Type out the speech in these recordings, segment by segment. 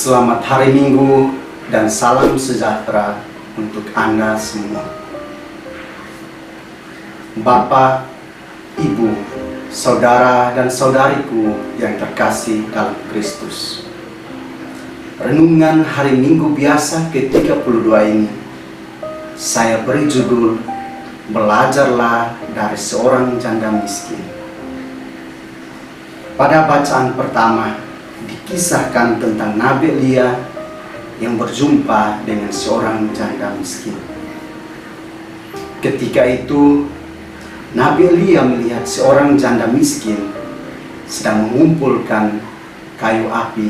Selamat hari Minggu dan salam sejahtera untuk Anda semua. Bapak, Ibu, saudara dan saudariku yang terkasih dalam Kristus. Renungan hari Minggu biasa ke-32 ini saya beri judul Belajarlah dari seorang janda miskin. Pada bacaan pertama dikisahkan tentang Nabi Elia yang berjumpa dengan seorang janda miskin. Ketika itu Nabi Elia melihat seorang janda miskin sedang mengumpulkan kayu api,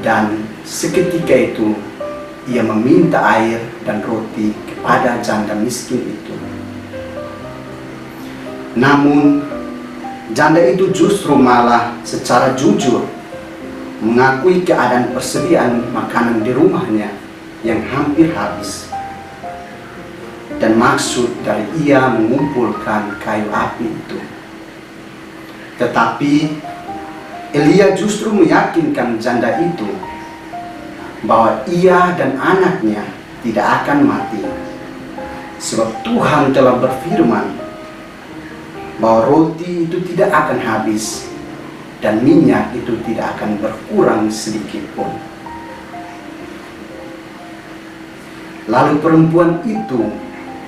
dan seketika itu ia meminta air dan roti kepada janda miskin itu. Namun janda itu justru malah secara jujur mengakui keadaan persediaan makanan di rumahnya yang hampir habis. Dan maksud dari ia mengumpulkan kayu api itu. Tetapi Elia justru meyakinkan janda itu bahwa ia dan anaknya tidak akan mati. Sebab Tuhan telah berfirman bahwa roti itu tidak akan habis dan minyak itu tidak akan berkurang sedikit pun. Lalu perempuan itu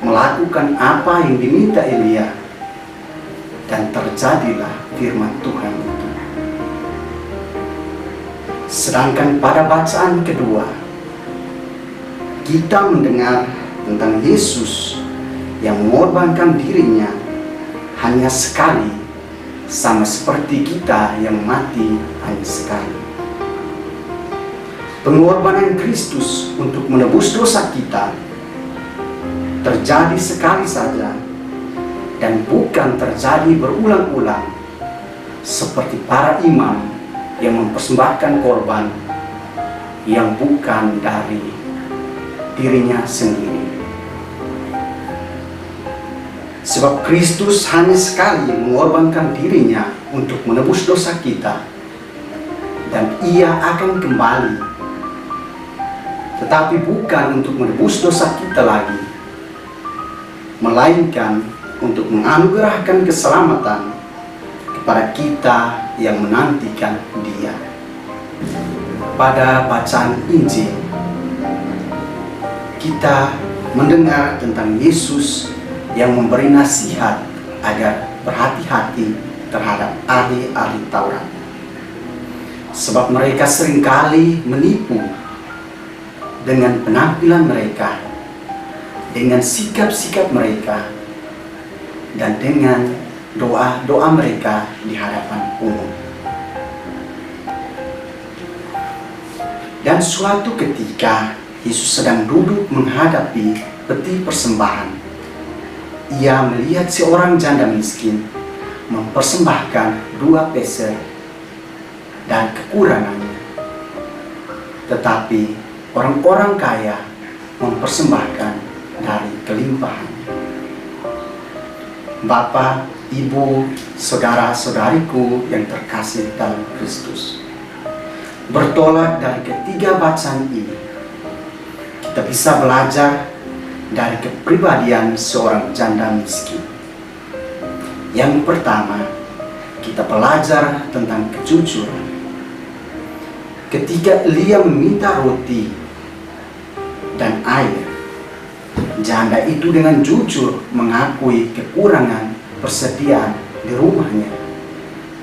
melakukan apa yang diminta Elia, dan terjadilah firman Tuhan itu. Sedangkan pada bacaan kedua kita mendengar tentang Yesus yang mengorbankan dirinya hanya sekali, sama seperti kita yang mati hanya sekali. Pengorbanan Kristus untuk menebus dosa kita terjadi sekali saja dan bukan terjadi berulang-ulang seperti para imam yang mempersembahkan korban yang bukan dari dirinya sendiri. Sebab Kristus hanya sekali mengorbankan dirinya untuk menebus dosa kita, dan ia akan kembali, tetapi bukan untuk menebus dosa kita lagi, melainkan untuk menganugerahkan keselamatan kepada kita yang menantikan Dia. Pada bacaan Injil kita mendengar tentang Yesus yang memberi nasihat agar berhati-hati terhadap ahli-ahli Taurat. Sebab mereka seringkali menipu dengan penampilan mereka, dengan sikap-sikap mereka, dan dengan doa-doa mereka di hadapan umum. Dan suatu ketika Yesus sedang duduk menghadapi peti persembahan. Ia melihat seorang janda miskin mempersembahkan 2 peser dan kekurangannya. Tetapi orang-orang kaya mempersembahkan dari kelimpahannya. Bapak, Ibu, saudara-saudariku yang terkasih dalam Kristus, bertolak dari ketiga bacaan ini, kita bisa belajar dari kepribadian seorang janda miskin. Yang pertama, kita belajar tentang kejujuran. Ketika Elia meminta roti dan air, janda itu dengan jujur mengakui kekurangan persediaan di rumahnya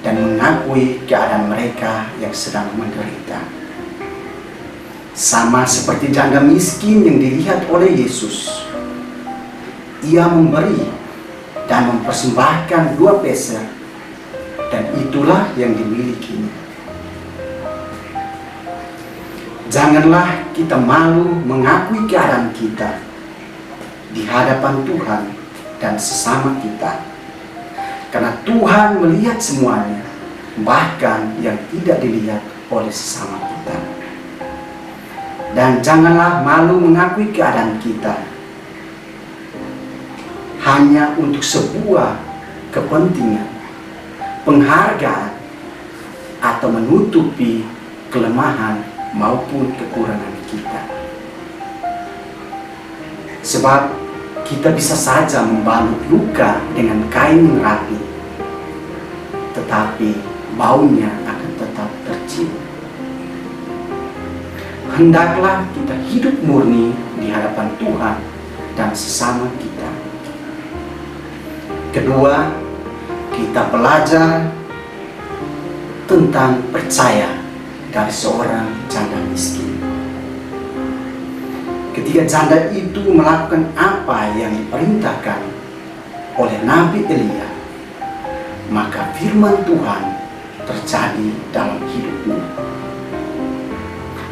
dan mengakui keadaan mereka yang sedang menderita. Sama seperti janda miskin yang dilihat oleh Yesus, ia memberi dan mempersembahkan 2 peser, dan itulah yang dimilikinya. Janganlah kita malu mengakui keadaan kita di hadapan Tuhan dan sesama kita, karena Tuhan melihat semuanya, bahkan yang tidak dilihat oleh sesama kita. Dan janganlah malu mengakui keadaan kita hanya untuk sebuah kepentingan, penghargaan, atau menutupi kelemahan maupun kekurangan kita. Sebab kita bisa saja membalut luka dengan kain yang rapi, tetapi baunya akan tetap tercium. Hendaklah kita hidup murni di hadapan Tuhan dan sesama kita. Kedua, kita belajar tentang percaya dari seorang janda miskin. Ketika janda itu melakukan apa yang diperintahkan oleh Nabi Elia, maka firman Tuhan terjadi dalam hidupnya,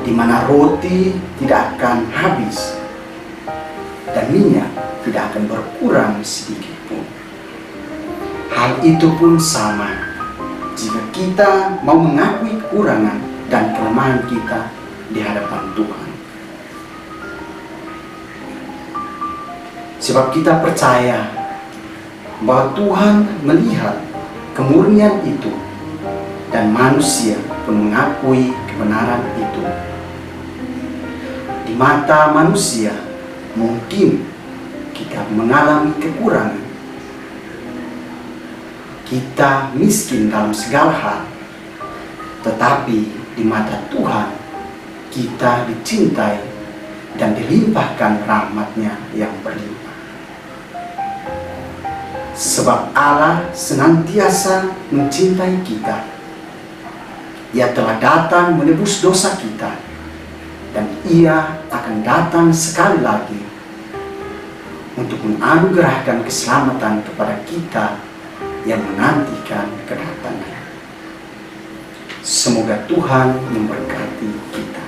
di mana roti tidak akan habis dan minyak tidak akan berkurang sedikit pun. Hal itu pun sama jika kita mau mengakui kekurangan dan kelemahan kita di hadapan Tuhan. Sebab kita percaya bahwa Tuhan melihat kemurnian itu dan manusia pun mengakui kebenaran itu. Di mata manusia mungkin kita mengalami kekurangan, kita miskin dalam segala hal, tetapi di mata Tuhan kita dicintai dan dilimpahkan rahmat-Nya yang berlimpah. Sebab Allah senantiasa mencintai kita. Ia telah datang menebus dosa kita, dan Ia akan datang sekali lagi untuk menganugerahkan keselamatan kepada kita yang menantikan kedatangan. Semoga Tuhan memberkati kita.